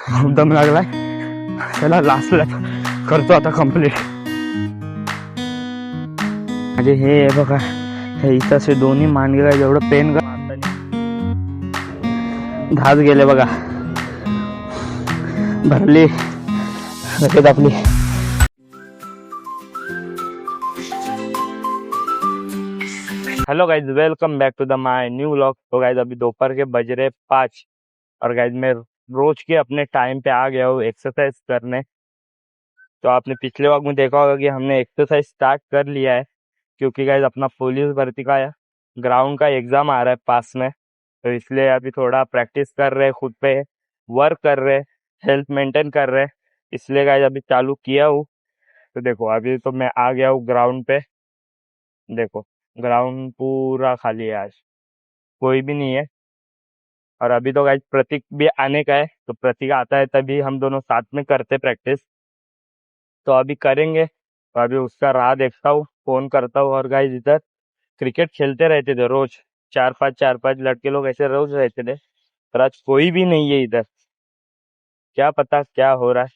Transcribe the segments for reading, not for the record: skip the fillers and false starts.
दम लागलाय. चला लास्ट लॅप करतो आता कम्प्लीट. म्हणजे हे बघा, हे इथं असे दोन्ही मांडगे काय जेवढं पेन धास गेले बघा, भरली रकेट आपली. Hello guys, welcome back to the my new vlog. तो गाइज अभी दोपहर के बज रहे 5 और गाइज मैं रोज के अपने टाइम पे आ गया हूँ एक्सरसाइज करने. तो आपने पिछले वक्त में देखा होगा कि हमने एक्सरसाइज स्टार्ट कर लिया है, क्योंकि गाइज अपना पुलिस भर्ती का ग्राउंड का एग्जाम आ रहा है पास में. तो इसलिए अभी थोड़ा प्रैक्टिस कर रहे, खुद पे वर्क कर रहे, हेल्थ मेंटेन कर रहे, इसलिए गाइज अभी चालू किया हूँ. तो देखो अभी तो मैं आ गया हूँ ग्राउंड पे. देखो ग्राउंड पूरा खाली है, आज कोई भी नहीं है. और अभी तो गाइज प्रतीक भी आने का है, तो प्रतीक आता है तभी हम दोनों साथ में करते प्रैक्टिस. तो अभी करेंगे. तो अभी उसका राह देखता हूँ, फोन करता हूँ. और गाइज इधर क्रिकेट खेलते रहते थे रोज, चार पांच लड़के लोग ऐसे रोज रहते थे. पर आज कोई भी नहीं है इधर, क्या पता क्या हो रहा है.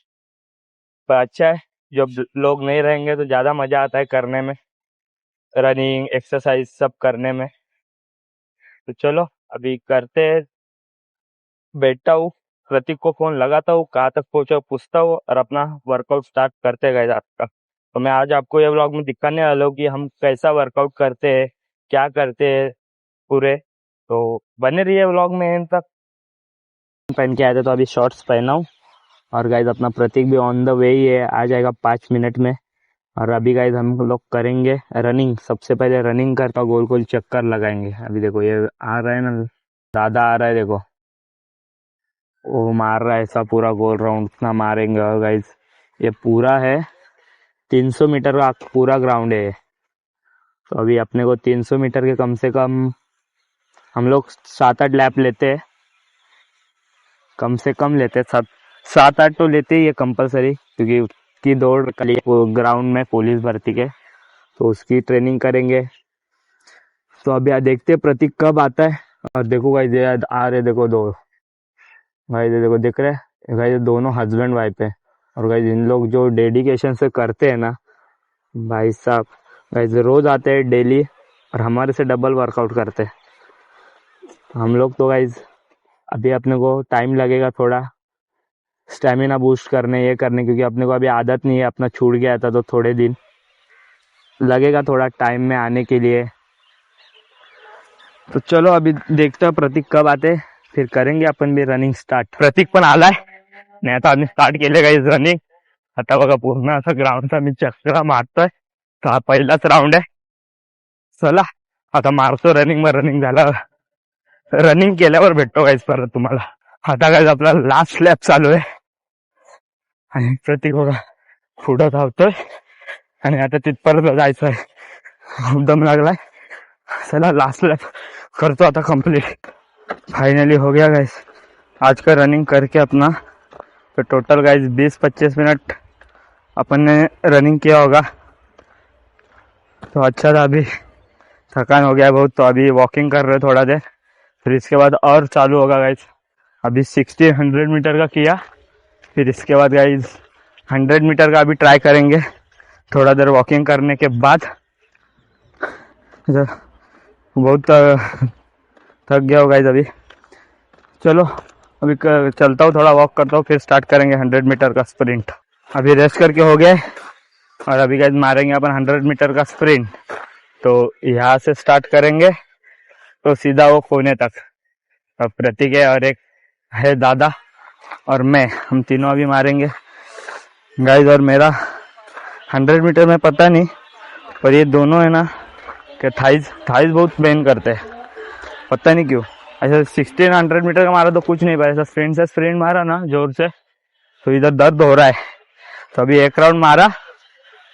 पर अच्छा है, जब लोग नहीं रहेंगे तो ज्यादा मजा आता है करने में, रनिंग एक्सरसाइज सब करने में. तो चलो अभी करते हैं. बैठता हूँ, प्रतीक को फोन लगाता हूँ, कहाँ तक पहुंचा पूछता हूँ और अपना वर्कआउट स्टार्ट करते गए आपका. तो मैं आज आपको ये व्लॉग में दिखाने वाला हूँ कि हम कैसा वर्कआउट करते हैं, क्या करते हैं पूरे. तो बने रहिए व्लॉग में एंड तक. पहन के आए थे तो अभी शॉर्ट्स पहना हूँ. और गाइज अपना प्रतीक भी ऑन द वे ही है, आ जाएगा 5 मिनट में. और अभी गाइज हम लोग करेंगे रनिंग. सबसे पहले रनिंग करता, गोल गोल चक्कर लगाएंगे. अभी देखो ये आ रहा है ना, दादा आ रहा है, देखो वो मार रहा है ऐसा पूरा गोल राउंड, उतना मारेंगे. और गाइज ये पूरा है 300 मीटर का पूरा ग्राउंड है. तो अभी अपने को 300 मीटर के कम से कम हम लोग 7-8 लैप लेते हैं, कम से कम लेते हैं. 7-8 तो लेते ही है कंपलसरी, क्योंकि उसकी दौड़ कल ग्राउंड में पुलिस भर्ती के, तो उसकी ट्रेनिंग करेंगे. तो अभी देखते हैं प्रतीक कब आता है. और देखो गाइस ये आ रहे, देखो दो भाई, देखो दिख रहे हैं गाइस, दोनों हस्बैंड वाइफ है. और गाइस इन लोग जो डेडिकेशन से करते हैं ना भाई साहब, गाइस रोज आते हैं डेली और हमारे से डबल वर्कआउट करते हैं. हम लोग तो गाइस अभी अपने को टाइम लगेगा थोड़ा स्टेमिना बूस्ट करने, ये करने, क्योंकि अपने को अभी आदत नहीं है, अपना छूट गया था, तो थोड़े दिन लगेगा थोड़ा टाइम में आने के लिए. तो चलो अभी देखते हैं प्रतीक कब आते, फिर करेंगे अपन भी रनिंग स्टार्ट. प्रतीक पण आलाय, नाही आता आम्ही स्टार्ट केले गाइस रनिंग. आता बघा पूर्ण असं ग्राउंडचा मी चक्रा मारतोय. तर हा पहिलाच राऊंड आहे. चला आता मारतो रनिंग. मग रनिंग झालं, रनिंग केल्यावर भेटतो गाइस परत तुम्हाला. आता गाइस आपला लास्ट लॅप चालू आहे आणि प्रतीक बघा पुढं धावतोय आणि आता तिथपर्यंत जायचं आहे. दम लागलाय. चला लास्ट लैप करतो आता कंप्लीट. फाइनली हो गया गाइस आज का रनिंग करके अपना. तो टोटल गाइस 20-25 मिनट अपन ने रनिंग किया होगा. तो अच्छा था, अभी थकान हो गया बहुत, तो अभी वॉकिंग कर रहे थोड़ा देर, फिर इसके बाद और चालू होगा गाइस. अभी 60-100 मीटर का किया, फिर इसके बाद गाइस 100 मीटर का अभी ट्राई करेंगे थोड़ा देर वॉकिंग करने के बाद. बहुत थक गया हो गाइस अभी. चलो अभी चलता हूँ, थोड़ा वॉक करता हूँ, फिर स्टार्ट करेंगे 100 मीटर का स्प्रिंट. अभी रेस्ट करके हो गया और अभी गाइस मारेंगे अपन 100 मीटर का स्प्रिंट. तो यहाँ से स्टार्ट करेंगे तो सीधा वो कोने तक. अब प्रतीक है और एक है दादा और मैं, हम तीनों अभी मारेंगे गाइस. और मेरा 100 मीटर में पता नहीं, पर ये दोनों है ना कि थाइज बहुत पेन करते हैं, पता नहीं क्यों. ऐसा 1600 मीटर का मारा तो कुछ नहीं पाया, ऐसा स्प्रिंट मारा ना जोर से तो इधर दर्द हो रहा है. तो अभी एक राउंड मारा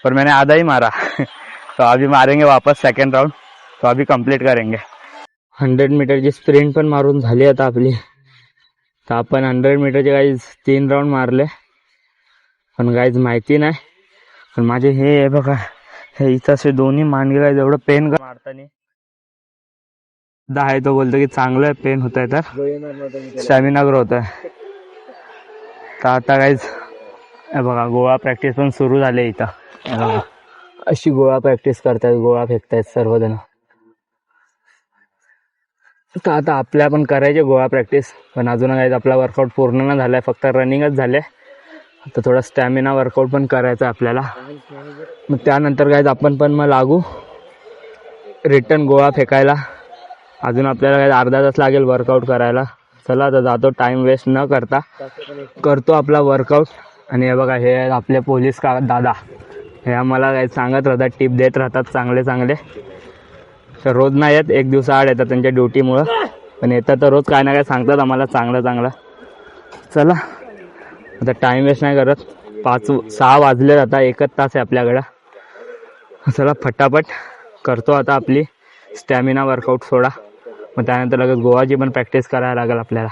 पर मैंने आधा ही मारा. तो अभी मारेंगे वापस सेकंड राउंड, तो अभी कंप्लीट करेंगे. 100 मीटरची स्प्रिंट पण मारून झाली आता आपली. तर आपण 100 मीटरचे गाईज 3 राऊंड मारले, पण गाईज माहिती नाही. पण माझे हे बघा, हे इथं असे दोन्ही मांडगे गाईज एवढं पेन मारतानी आहे. तो बोलतो की चांगलं पेन होत आहे तर स्टॅमिना ग्रो होत आहे. तर आता काहीच बघा गोळा प्रॅक्टिस पण सुरू झाले इथं. हे बघा, अशी गोळा प्रॅक्टिस करतायत, गोळा फेकतायत सर्वजण. तर आता आपल्या पण करायचे गोळा प्रॅक्टिस, पण अजून काहीच आपला वर्कआउट पूर्ण नाही झालाय, फक्त रनिंगच झाले. आता थोडा स्टॅमिना वर्कआउट पण करायचा आपल्याला. मग त्यानंतर काहीच आपण पण मग लागू रिटर्न गोळा फेकायला. अजून आपल्याला काही अर्धा तास लागेल वर्कआउट करायला. चला आता जातो, टाईम वेस्ट न करता करतो आपला वर्कआउट. आणि हे बघा, हे आपले पोलीस का दादा, हे आम्हाला काही सांगत राहतात, टिप देत राहतात चांगले चांगले. तर रोज नाही येत, एक दिवसाआड येतात त्यांच्या ड्युटीमुळं, पण येतात तर रोज काय ना काय सांगतात आम्हाला चांगलं चांगलं. चला आता टाईम वेस्ट नाही करत, 5-6 वाजले, आता 1 तास आहे आपल्याकडं. चला फटाफट करतो आता आपली स्टॅमिना वर्कआउट सोडा. मग त्यानंतर लगेच गोवाची पण प्रॅक्टिस करायला लागेल आपल्याला.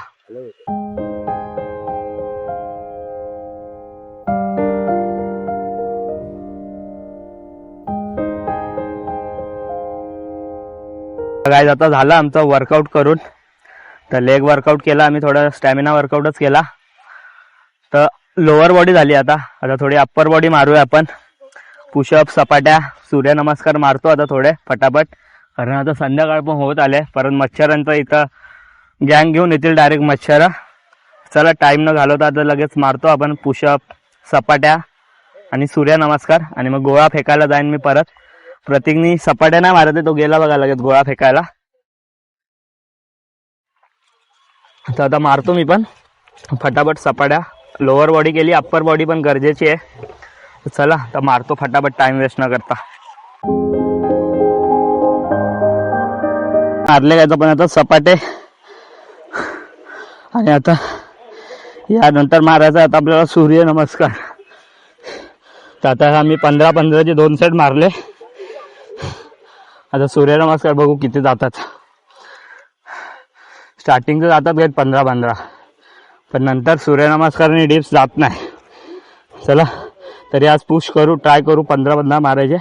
गाईज आता झालं आमचं वर्कआउट करून. तर लेग वर्कआउट केला आम्ही, थोडा स्टॅमिना वर्कआउटच केला. तर लोअर बॉडी झाली. आता थोडी अप्पर बॉडी मारूया आपण. पुशअप, सपाट्या, सूर्यनमस्कार मारतो आता थोडे फटाफट, कारण आता संध्याकाळ पण होत आले. परत मच्छरांचं इथं गँग घेऊन येतील डायरेक्ट मच्छर. चला टाईम न घालवता आता लगेच मारतो आपण पुशअप, सपाट्या आणि सूर्यनमस्कार. आणि मग गोळा फेकायला जाईन मी परत. प्रतीकनी सपाट्या नाही मारत आहे, तो गेला बघा लगेच गोळा फेकायला. तर आता मारतो मी पण फटाफट सपाट्या. लोअर बॉडी केली, अप्पर बॉडी पण गरजेची आहे. चला तर मारतो फटाफट, टाइम वेस्ट न करता. मारले काय पण आता सपाटे. आणि आता यानंतर मारायचा आता आपल्याला सूर्यनमस्कार. तर आता आम्ही 15-15चे 2 सेट मारले. आता सूर्यनमस्कार बघू किती जातात. स्टार्टिंगचं जातात काही 15-15, पण नंतर सूर्यनमस्कार आणि डिप्स जात नाही. चला तरी आज पुश करू, ट्राय करू 15-15 मारायचे.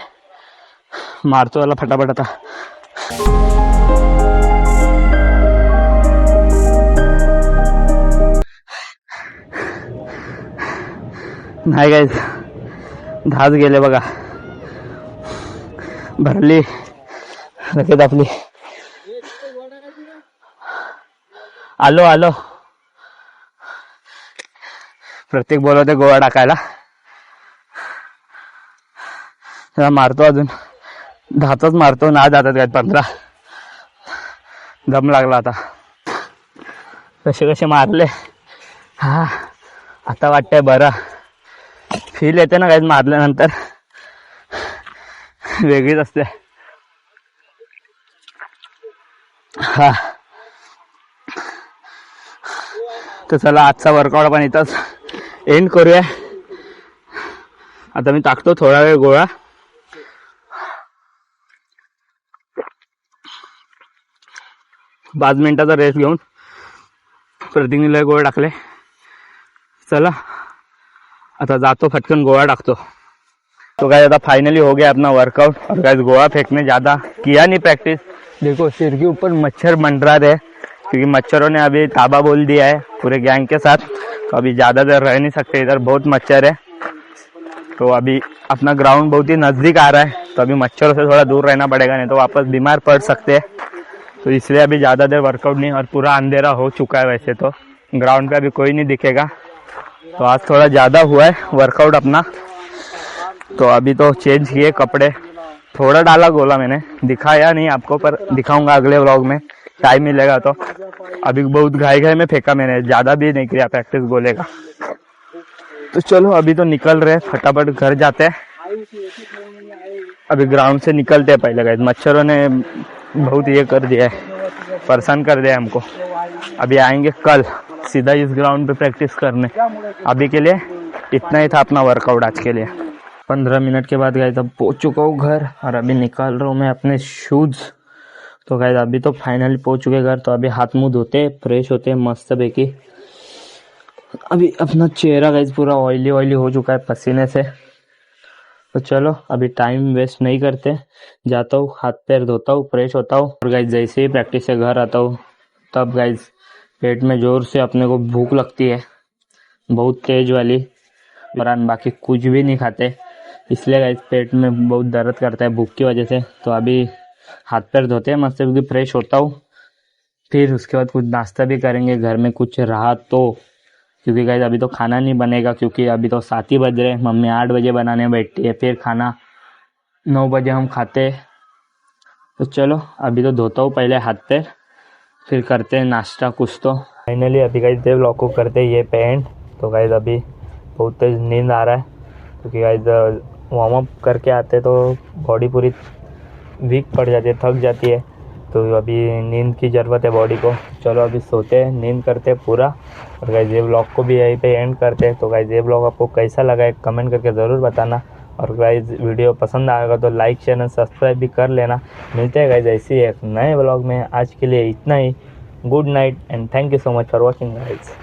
मारतो याला फटाफट आता. नाही गाईज, 10 गेले बघा. भरली लगेच आपली. आलो प्रत्येक बोलवते गोळा टाकायला. त्याला मारतो, अजून 10च मारतो, ना जातात काय 15. दम लागला आता. कसे मारले. हा आता वाटतंय बरं. फील येते ना काही मारल्यानंतर, वेगळीच असते. हा तर चला आजचा वर्कआउट आपण इथंच एंड करूया. आता मी टाकतो थोडा वेळ गोळा. पाच मिनिटाचा रेस्ट घेऊन प्रतीकने लय गोळा टाकले. चला आता जातो, फटकन गोळा टाकतो. तो गाइस आता फाइनली हो गया अपना वर्कआउट. और गाइस गोवा फेंकने ज़्यादा किया नहीं प्रैक्टिस. देखो सिर के ऊपर मच्छर मंडरा रहे, क्योंकि मच्छरों ने अभी ताबा बोल दिया है पूरे गैंग के साथ. तो अभी ज़्यादा देर रह नहीं सकते, इधर बहुत मच्छर है. तो अभी अपना ग्राउंड बहुत ही नज़दीक आ रहा है, तो अभी मच्छरों से थोड़ा दूर रहना पड़ेगा, नहीं तो वापस बीमार पड़ सकते हैं. तो इसलिए अभी ज़्यादा देर वर्कआउट नहीं. और पूरा अंधेरा हो चुका है, वैसे तो ग्राउंड पे अभी कोई नहीं दिखेगा. तो आज थोड़ा ज़्यादा हुआ है वर्कआउट अपना. तो अभी तो चेंज किए कपड़े, थोड़ा डाला गोला मैंने, दिखाया नहीं आपको, पर दिखाऊंगा अगले व्लॉग में टाइम मिलेगा. तो अभी बहुत घाई में फेंका मैंने, ज़्यादा भी नहीं किया प्रैक्टिस गोले का. तो चलो अभी तो निकल रहे, फटाफट घर जाते हैं. अभी ग्राउंड से निकलते हैं पहले. गाइस मच्छरों ने बहुत ये कर दिया है, परेशान कर दिया हमको. अभी आएंगे कल सीधा इस ग्राउंड पे प्रैक्टिस करने. अभी के लिए इतना ही था अपना वर्कआउट आज के लिए. 15 मिनट के बाद गाइस अब पहुंच चुका हूँ घर, और अभी निकाल रहा हूँ मैं अपने शूज. तो गाइस अभी तो फाइनली पहुंच चुके घर. तो अभी हाथ मुंह धोते, फ्रेश होते मस्त पैकी. अभी अपना चेहरा गाइस पूरा ऑयली हो चुका है पसीने से. तो चलो अभी टाइम वेस्ट नहीं करते, जाता हूँ, हाथ पैर धोता हूँ, फ्रेश होता हूँ. और गाइस जैसे ही प्रैक्टिस से घर आता हूँ, तब गाइस पेट में जोर से अपने को भूख लगती है. बहुत तेज वाली, और बाकी कुछ भी नहीं खाते, इसलिए गाइस पेट में बहुत दर्द करता है भूख की वजह से। तो अभी हाथ पैर धोते हैं मस्त, क्योंकि फ्रेश होता हूँ, फिर उसके बाद कुछ नाश्ता भी करेंगे घर में कुछ रहा तो, क्योंकि गाइस अभी तो खाना नहीं बनेगा, क्योंकि अभी तो 7 ही बज रहे हैं, मम्मी 8 बजे बनाने बैठती है, फिर खाना 9 बजे हम खाते हैं। तो चलो अभी तो धोता हूँ पहले हाथ पैर, फिर करते हैं नाश्ता कुछ। तो फाइनली अभी गाइस देव लॉक को करते हैं ये पेंट। तो गाइस अभी बहुत तेज नींद आ रहा है, क्योंकि गाइस वार्म अप करके आते तो बॉडी पूरी वीक पड़ जाती है, थक जाती है, तो अभी नींद की ज़रूरत है बॉडी को। चलो अभी सोते हैं, नींद करते हैं पूरा, और गाइस ये व्लॉग को भी यहीं पे एंड करते हैं। तो गाइस ये व्लॉग आपको कैसा लगा है कमेंट करके ज़रूर बताना, और गाइस वीडियो पसंद आएगा तो लाइक शेयर सब्सक्राइब भी कर लेना। मिलते हैं गाइस ऐसे ही एक नए व्लॉग में, आज के लिए इतना ही। Good night and thank you so much for watching guys.